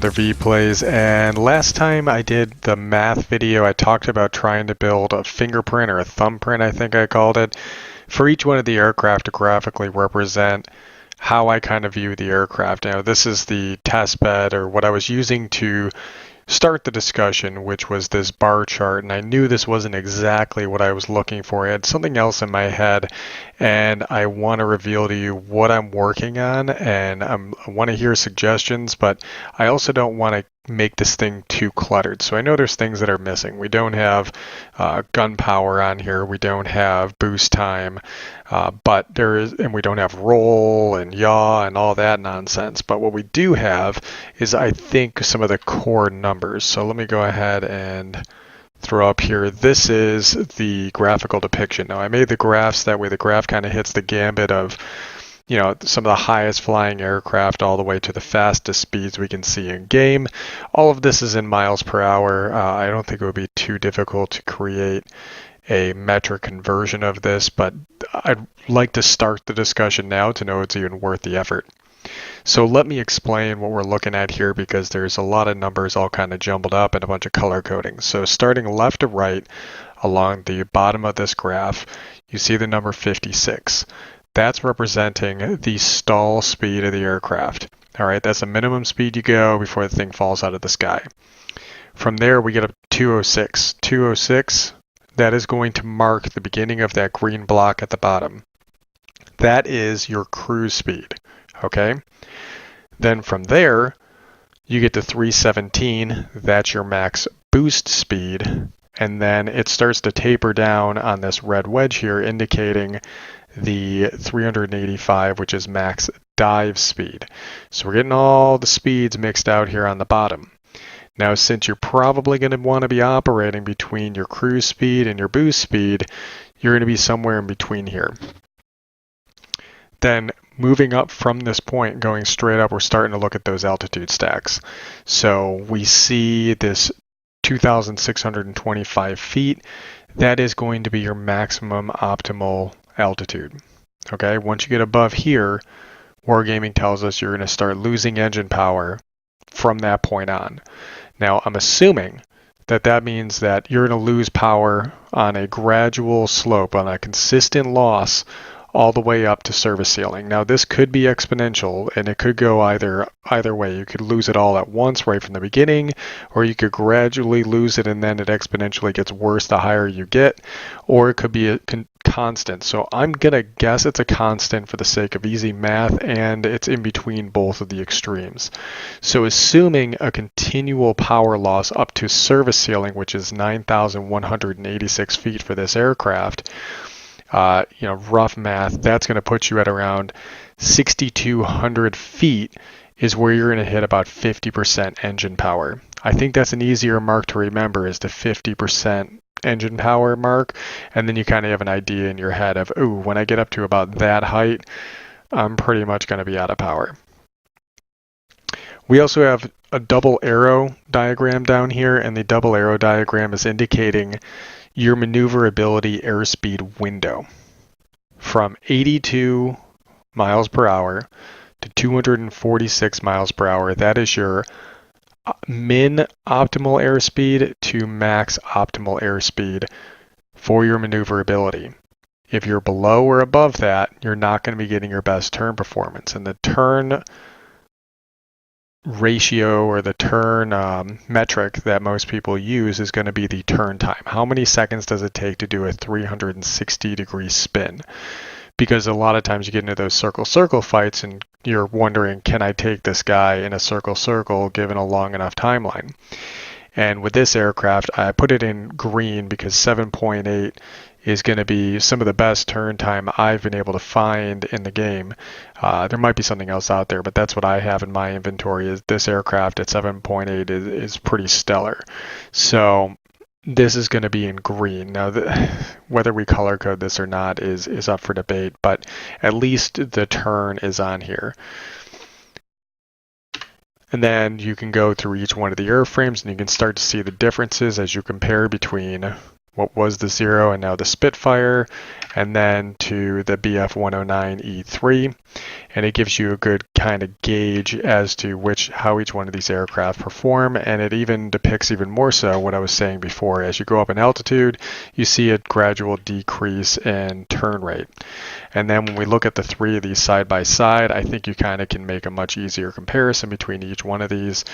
The V plays, and last time I did the math video, I talked about trying to build a fingerprint or a thumbprint, I think I called it, for each one of the aircraft to graphically represent how I kind of view the aircraft. Now, this is the test bed, or what I was using to start the discussion, which was this bar chart, and I knew this wasn't exactly what I was looking for. I had something else in my head, and I want to reveal to you what I'm working on, and I want to hear suggestions, but I also don't want to make this thing too cluttered. So I know there's things that are missing. We don't have gun power on here. We don't have boost time, but there is, and we don't have roll and yaw and all that nonsense. But what we do have is, I think, some of the core numbers. So let me go ahead and throw up here. This is the graphical depiction. Now I made the graphs that way. The graph kind of hits the gambit of, you know, some of the highest flying aircraft all the way to the fastest speeds we can see in game. All of this is in miles per hour. I don't think it would be too difficult to create a metric conversion of this, but I'd like to start the discussion now to know it's even worth the effort. So let me explain what we're looking at here, because there's a lot of numbers all kind of jumbled up and a bunch of color coding. So starting left to right along the bottom of this graph, you see the number 56. That's representing the stall speed of the aircraft. All right, that's the minimum speed you go before the thing falls out of the sky. From there, we get up to 206. 206, that is going to mark the beginning of that green block at the bottom. That is your cruise speed, okay? Then from there, you get to 317. That's your max boost speed. And then it starts to taper down on this red wedge here, indicating the 385, which is max dive speed. So we're getting all the speeds mixed out here on the bottom. Now, since you're probably going to want to be operating between your cruise speed and your boost speed, you're going to be somewhere in between here. Then moving up from this point, going straight up, we're starting to look at those altitude stacks. So we see this 2,625 feet. That is going to be your maximum optimal altitude. Okay, once you get above here, Wargaming tells us you're going to start losing engine power from that point on. Now, I'm assuming that that means that you're going to lose power on a gradual slope, on a consistent loss, all the way up to service ceiling. Now, this could be exponential, and it could go either way. You could lose it all at once right from the beginning, or you could gradually lose it and then it exponentially gets worse the higher you get, or it could be a constant. So I'm going to guess it's a constant for the sake of easy math, and it's in between both of the extremes. So assuming a continual power loss up to service ceiling, which is 9,186 feet for this aircraft, rough math, that's going to put you at around 6,200 feet is where you're going to hit about 50% engine power. I think that's an easier mark to remember, is the 50% engine power mark, and then you kind of have an idea in your head of, ooh, when I get up to about that height, I'm pretty much going to be out of power. We also have a double arrow diagram down here, and the double arrow diagram is indicating your maneuverability airspeed window from 82 miles per hour to 246 miles per hour. That is your min optimal airspeed to max optimal airspeed for your maneuverability. If you're below or above that, you're not going to be getting your best turn performance. And the turn ratio, or the turn metric that most people use, is going to be the turn time. How many seconds does it take to do a 360-degree spin? Because a lot of times you get into those circle-circle fights and you're wondering, can I take this guy in a circle-circle given a long enough timeline? And with this aircraft, I put it in green because 7.8 is going to be some of the best turn time I've been able to find in the game. There might be something else out there, but that's what I have in my inventory. Is this aircraft at 7.8 is pretty stellar. So this is going to be in green. Now, whether we color code this or not is up for debate, but at least the turn is on here. And then you can go through each one of the airframes and you can start to see the differences as you compare between what was the 0 and now the Spitfire, and then to the BF-109E3, and it gives you a good kind of gauge as to how each one of these aircraft perform, and it even depicts even more so what I was saying before. As you go up in altitude, you see a gradual decrease in turn rate. And then when we look at the three of these side by side, I think you kind of can make a much easier comparison between each one of these,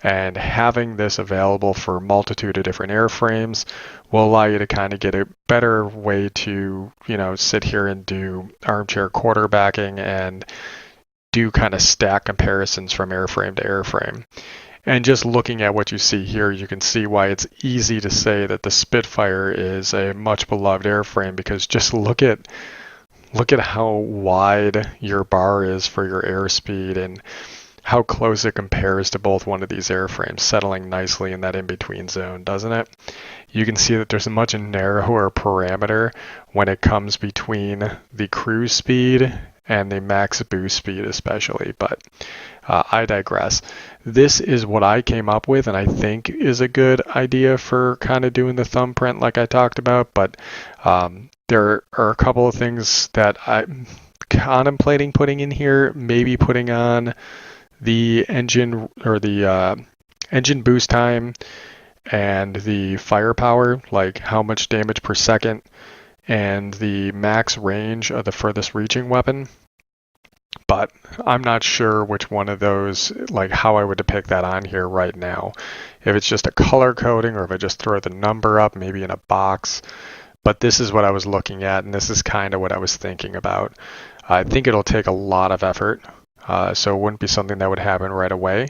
and having this available for a multitude of different airframes will allow you to kind of get a better way to, sit here and do armchair quarterbacking and do kind of stack comparisons from airframe to airframe. And just looking at what you see here, you can see why it's easy to say that the Spitfire is a much beloved airframe, because just look at how wide your bar is for your airspeed and how close it compares to both one of these airframes, settling nicely in that in-between zone, doesn't it? You can see that there's a much narrower parameter when it comes between the cruise speed and the max boost speed especially, but I digress. This is what I came up with and I think is a good idea for kind of doing the thumbprint like I talked about, but there are a couple of things that I'm contemplating putting in here, maybe putting on the engine or the engine boost time and the firepower, like how much damage per second, and the max range of the furthest reaching weapon. But I'm not sure which one of those, like how I would depict that on here right now. If it's just a color coding or if I just throw the number up, maybe in a box. But this is what I was looking at, and this is kind of what I was thinking about. I think it'll take a lot of effort, so it wouldn't be something that would happen right away.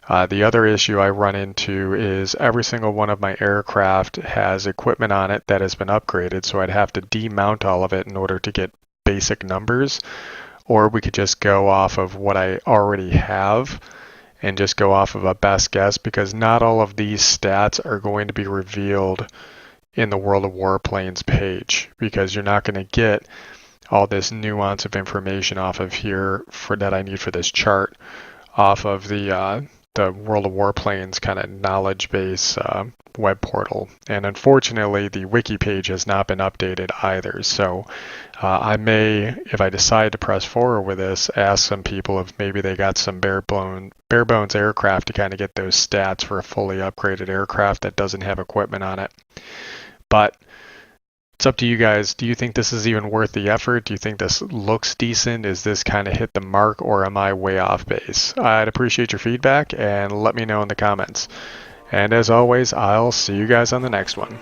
The other issue I run into is every single one of my aircraft has equipment on it that has been upgraded, so I'd have to demount all of it in order to get basic numbers, or we could just go off of what I already have and just go off of a best guess, because not all of these stats are going to be revealed in the World of Warplanes page, because you're not going to get all this nuance of information off of here that I need for this chart off of the World of Warplanes kind of knowledge base web portal. And unfortunately, the wiki page has not been updated either. So I may, if I decide to press forward with this, ask some people if maybe they got some bare bones aircraft to kind of get those stats for a fully upgraded aircraft that doesn't have equipment on it. But it's up to you guys. Do you think this is even worth the effort? Do you think this looks decent? Is this kind of hit the mark, or am I way off base? I'd appreciate your feedback and let me know in the comments. And as always, I'll see you guys on the next one.